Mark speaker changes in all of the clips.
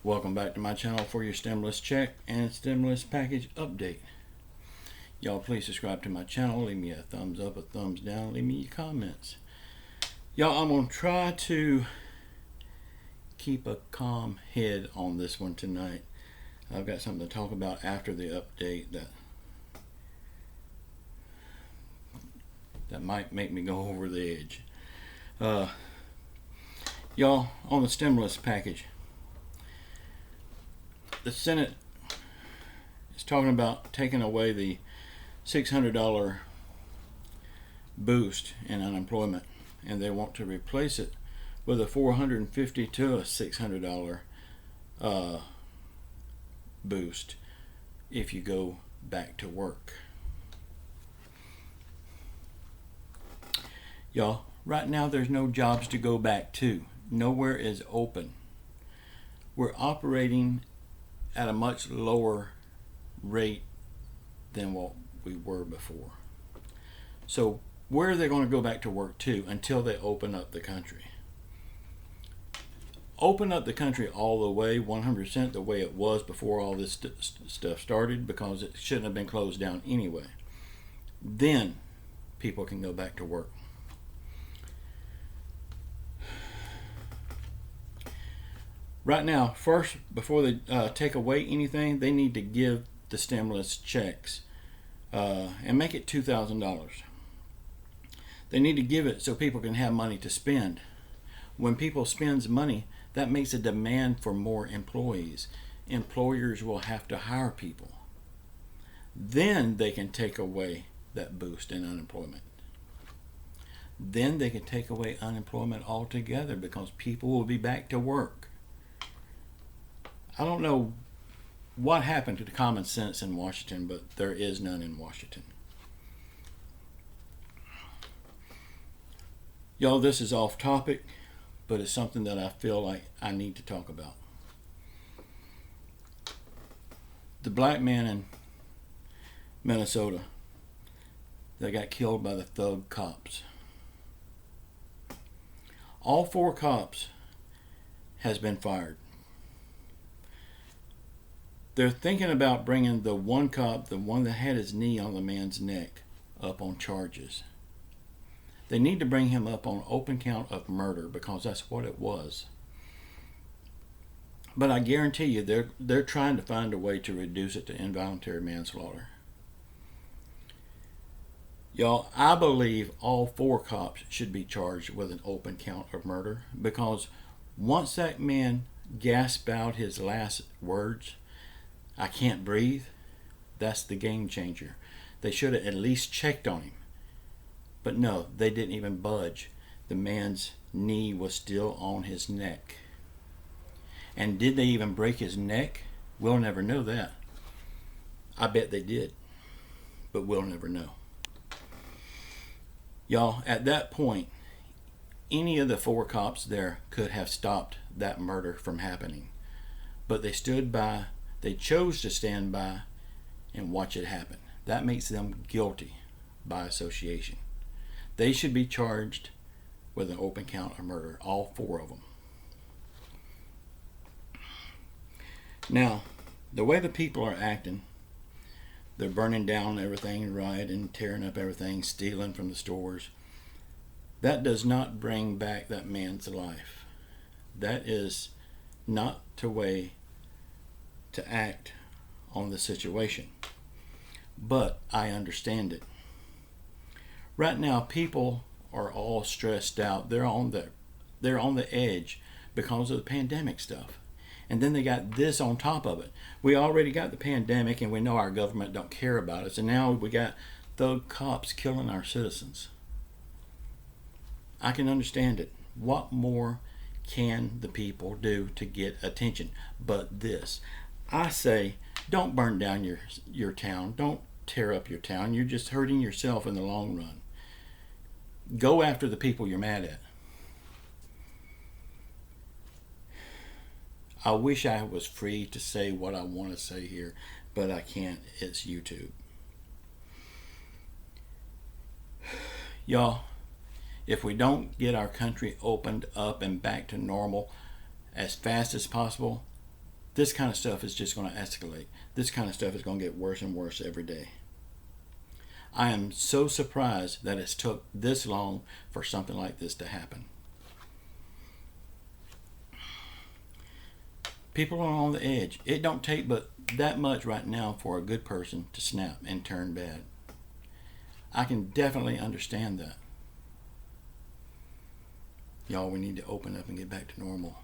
Speaker 1: Welcome back to my channel for your stimulus check and stimulus package update. Y'all please subscribe to my channel, leave me a thumbs up, a thumbs down, leave me your comments. Y'all, I'm going to try to keep a calm head on this one tonight. I've got something to talk about after the update that might make me go over the edge. Y'all, on the stimulus package, the Senate is talking about taking away the $600 boost in unemployment, and they want to replace it with a $450 to a $600 boost if you go back to work. Y'all, right now there's no jobs to go back to. Nowhere is open. We're operating at a much lower rate than what we were before. So where are they going to go back to work to until they open up the country? Open up the country all the way, 100% the way it was before all this stuff started, because it shouldn't have been closed down anyway. Then people can go back to work. Right now, first, before they take away anything, they need to give the stimulus checks and make it $2,000. They need to give it so people can have money to spend. When people spend money, that makes a demand for more employees. Employers will have to hire people. Then they can take away that boost in unemployment. Then they can take away unemployment altogether because people will be back to work. I don't know what happened to the common sense in Washington, but there is none in Washington. Y'all, this is off topic, but it's something that I feel like I need to talk about. The black man in Minnesota that got killed by the thug cops. All 4 cops has been fired. They're thinking about bringing the one cop, the one that had his knee on the man's neck, up on charges. They need to bring him up on open count of murder because that's what it was. But I guarantee you they're trying to find a way to reduce it to involuntary manslaughter. Y'all, I believe all 4 cops should be charged with an open count of murder, because once that man gasped out his last words, "I can't breathe," that's the game changer. They should have at least checked on him. But no, they didn't even budge. The man's knee was still on his neck. And did they even break his neck? We'll never know that. I bet they did, but we'll never know. Y'all, at that point, any of the 4 cops there could have stopped that murder from happening. But they stood by. They chose to stand by and watch it happen. That makes them guilty by association. They should be charged with an open count of murder, all 4 of them. Now, the way the people are acting, they're burning down everything, rioting, tearing up everything, stealing from the stores. That does not bring back that man's life. That is not the way to act on the situation. But I understand it. Right now, people are all stressed out. They're on the edge because of the pandemic stuff. And then they got this on top of it. We already got the pandemic, and we know our government don't care about us. And now we got thug cops killing our citizens. I can understand it. What more can the people do to get attention but this? I say, don't burn down your town. Don't tear up your town. You're just hurting yourself in the long run. Go after the people you're mad at. I wish I was free to say what I want to say here, but I can't. It's YouTube. Y'all, if we don't get our country opened up and back to normal as fast as possible, This kind of stuff is just going to escalate. This kind of stuff is going to get worse and worse every day. I am so surprised that it's took this long for something like this to happen. People are on the edge. It don't take but that much right now for a good person to snap and turn bad. I can definitely understand that. Y'all, we need to open up and get back to normal.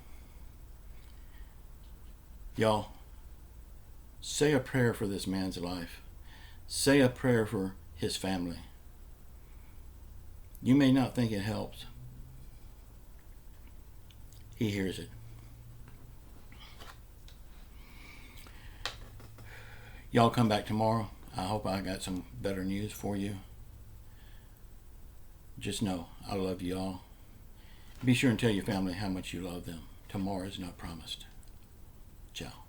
Speaker 1: Y'all, say a prayer for this man's life. Say a prayer for his family. You may not think it helps. He hears it. Y'all come back tomorrow. I hope I got some better news for you. Just know I love you all. Be sure and tell your family how much you love them. Tomorrow is not promised. Ciao.